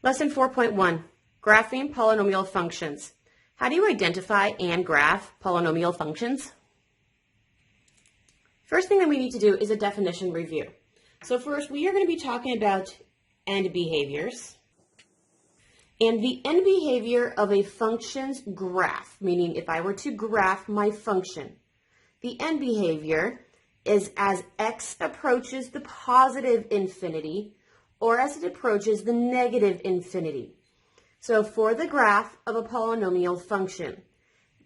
Lesson 4.1, Graphing Polynomial Functions. How do you identify and graph polynomial functions? First thing that we need to do is a definition review. So first, we are going to be talking about end behaviors. And the end behavior of a function's graph, meaning if I were to graph my function, the end behavior is as x approaches the positive infinity or as it approaches the negative infinity. So for the graph of a polynomial function,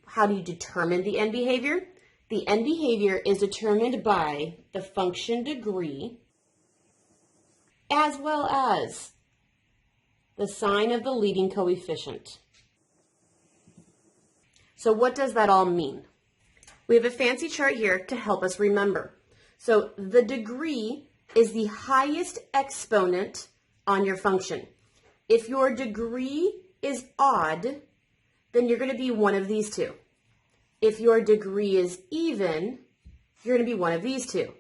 how do you determine the end behavior? The end behavior is determined by the function degree as well as the sign of the leading coefficient. So what does that all mean? We have a fancy chart here to help us remember. So the degree is the highest exponent on your function. If your degree is odd, then you're going to be one of these two. If your degree is even, you're going to be one of these two.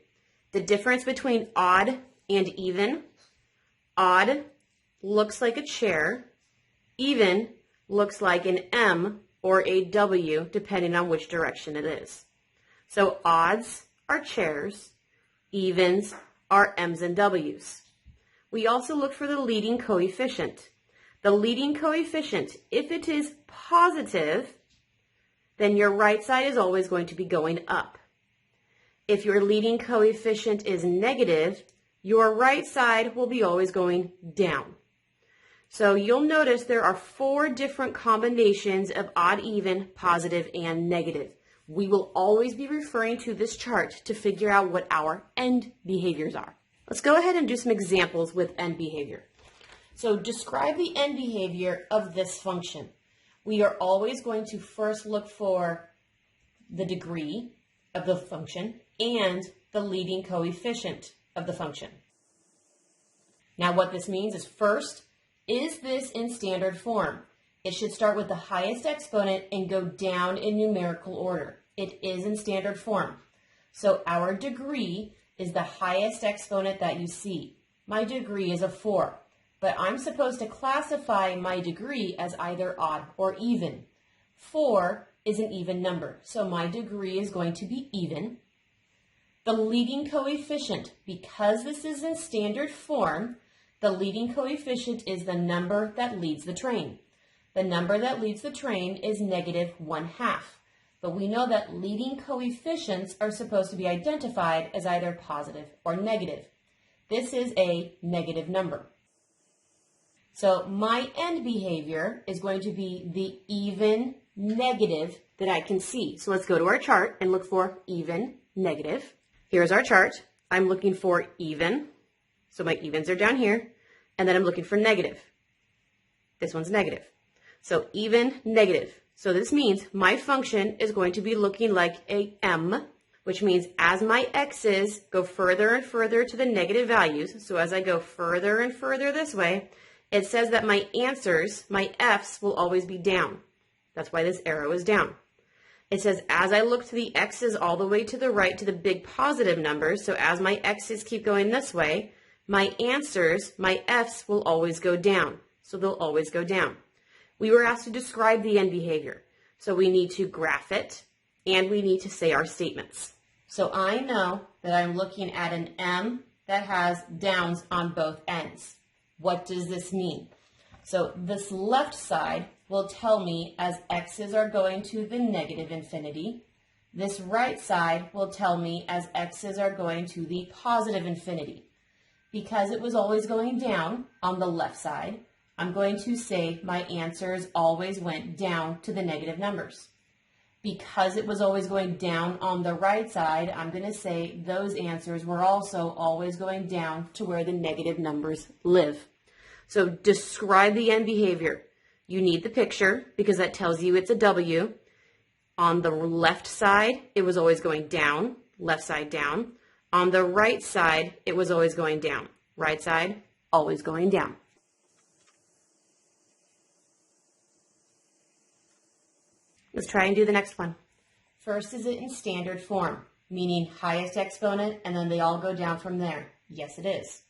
The difference between odd and even, odd looks like a chair, even looks like an M or a W, depending on which direction it is. So odds are chairs, evens are M's and W's. We also look for the leading coefficient. The leading coefficient, if it is positive, then your right side is always going to be going up. If your leading coefficient is negative, your right side will be always going down. So you'll notice there are 4 different combinations of odd, even, positive, and negative. We will always be referring to this chart to figure out what our end behaviors are. Let's go ahead and do some examples with end behavior. So describe the end behavior of this function. We are always going to first look for the degree of the function and the leading coefficient of the function. Now what this means is first, is this in standard form? It should start with the highest exponent and go down in numerical order. It is in standard form. So our degree is the highest exponent that you see. My degree is a 4, but I'm supposed to classify my degree as either odd or even. 4 is an even number, so my degree is going to be even. The leading coefficient, because this is in standard form, the leading coefficient is the number that leads the train. The number that leads the train is -1/2. But we know that leading coefficients are supposed to be identified as either positive or negative. This is a negative number. So my end behavior is going to be the even negative that I can see. So let's go to our chart and look for even negative. Here's our chart. I'm looking for even. So my evens are down here. And then I'm looking for negative. This one's negative. So even negative. So this means my function is going to be looking like a M, which means as my x's go further and further to the negative values, so as I go further and further this way, it says that my answers, my f's, will always be down. That's why this arrow is down. It says as I look to the x's all the way to the right to the big positive numbers, so as my x's keep going this way, my answers, my f's, will always go down. So they'll always go down. We were asked to describe the end behavior. So we need to graph it, and we need to say our statements. So I know that I'm looking at an M that has downs on both ends. What does this mean? So this left side will tell me as x's are going to the negative infinity. This right side will tell me as x's are going to the positive infinity. Because it was always going down on the left side, I'm going to say my answers always went down to the negative numbers. Because it was always going down on the right side, I'm going to say those answers were also always going down to where the negative numbers live. So describe the end behavior. You need the picture because that tells you it's a W. On the left side, it was always going down, left side down. On the right side, it was always going down. Right side, always going down. Let's try and do the next one. First, is it in standard form, meaning highest exponent, and then they all go down from there? Yes, it is.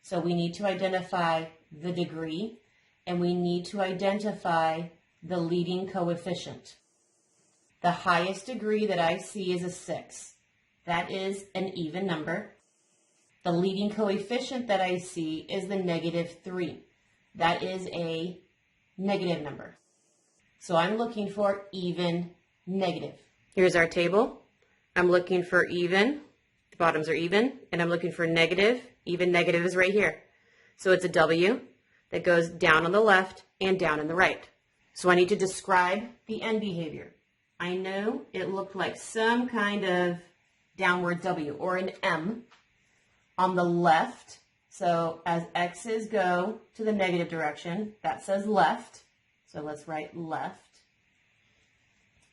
So we need to identify the degree and we need to identify the leading coefficient. The highest degree that I see is a 6. That is an even number. The leading coefficient that I see is the -3. That is a negative number. So I'm looking for even, negative. Here's our table. I'm looking for even, the bottoms are even, and I'm looking for negative. Even, negative is right here. So it's a W that goes down on the left and down on the right. So I need to describe the end behavior. I know it looked like some kind of downward W or an M on the left. So as X's go to the negative direction, that says left. So let's write left.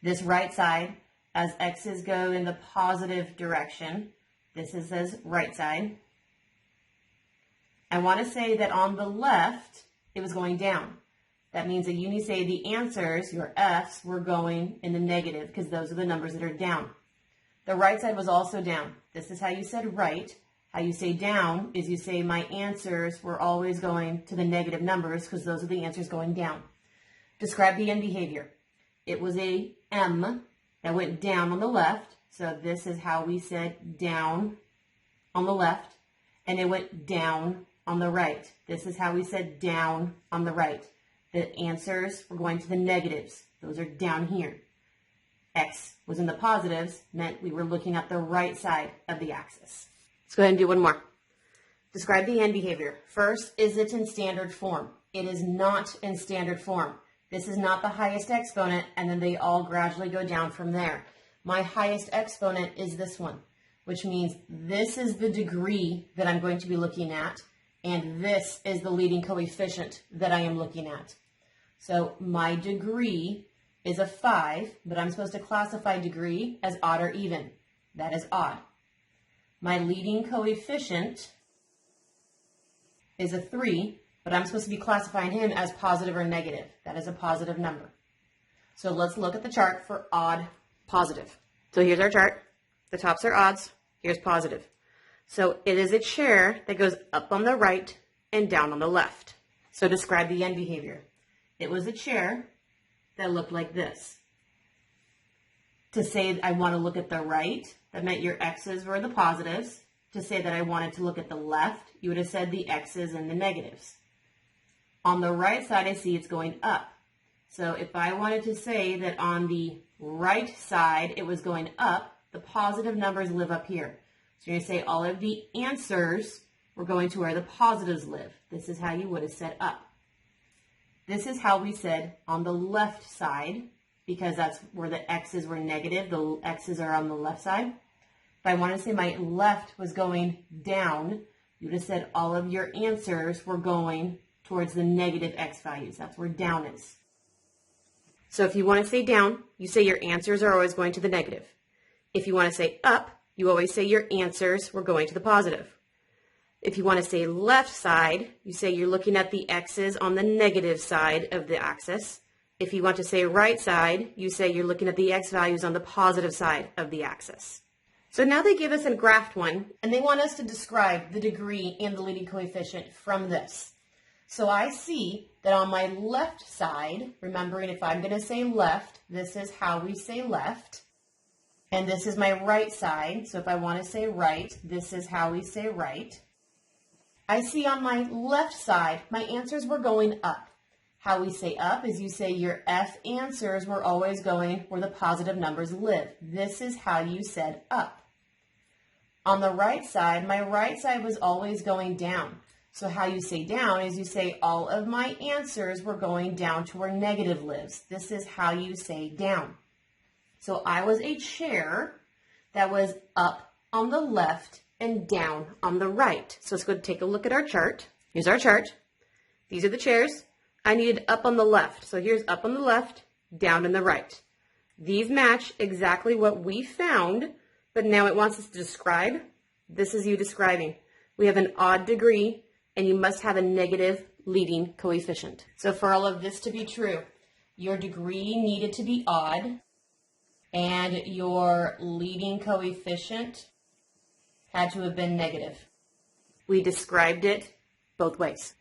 This right side, as X's go in the positive direction, this says right side. I want to say that on the left, it was going down. That means that you need to say the answers, your F's, were going in the negative because those are the numbers that are down. The right side was also down. This is how you said right. How you say down is you say my answers were always going to the negative numbers because those are the answers going down. Describe the end behavior. It was a M that went down on the left. So this is how we said down on the left. And it went down on the right. This is how we said down on the right. The answers were going to the negatives. Those are down here. X was in the positives, meant we were looking at the right side of the axis. Let's go ahead and do one more. Describe the end behavior. First, is it in standard form? It is not in standard form. This is not the highest exponent, and then they all gradually go down from there. My highest exponent is this one, which means this is the degree that I'm going to be looking at, and this is the leading coefficient that I am looking at. So my degree is a 5, but I'm supposed to classify degree as odd or even. That is odd. My leading coefficient is a 3, but I'm supposed to be classifying him as positive or negative. That is a positive number. So let's look at the chart for odd, positive. So here's our chart. The tops are odds. Here's positive. So it is a chair that goes up on the right and down on the left. So describe the end behavior. It was a chair that looked like this. To say I want to look at the right, that meant your X's were the positives. To say that I wanted to look at the left, you would have said the X's and the negatives. On the right side, I see it's going up. So if I wanted to say that on the right side it was going up, the positive numbers live up here. So you're going to say all of the answers were going to where the positives live. This is how you would have said up. This is how we said on the left side, because that's where the X's were negative. The X's are on the left side. If I wanted to say my left was going down, you would have said all of your answers were going towards the negative X values. That's where down is. So if you want to say down, you say your answers are always going to the negative. If you want to say up, you always say your answers were going to the positive. If you want to say left side, you say you're looking at the X's on the negative side of the axis. If you want to say right side, you say you're looking at the X values on the positive side of the axis. So now they give us a graphed one, and they want us to describe the degree and the leading coefficient from this. So I see that on my left side, remembering if I'm going to say left, this is how we say left. And this is my right side. So if I want to say right, this is how we say right. I see on my left side, my answers were going up. How we say up is you say your F answers were always going where the positive numbers live. This is how you said up. On the right side, my right side was always going down. So how you say down is you say all of my answers were going down to where negative lives. This is how you say down. So I was a chair that was up on the left and down on the right. So let's go take a look at our chart. Here's our chart. These are the chairs. I needed up on the left. So here's up on the left, down on the right. These match exactly what we found, but now it wants us to describe. This is you describing. We have an odd degree, and you must have a negative leading coefficient. So for all of this to be true, your degree needed to be odd, and your leading coefficient had to have been negative. We described it both ways.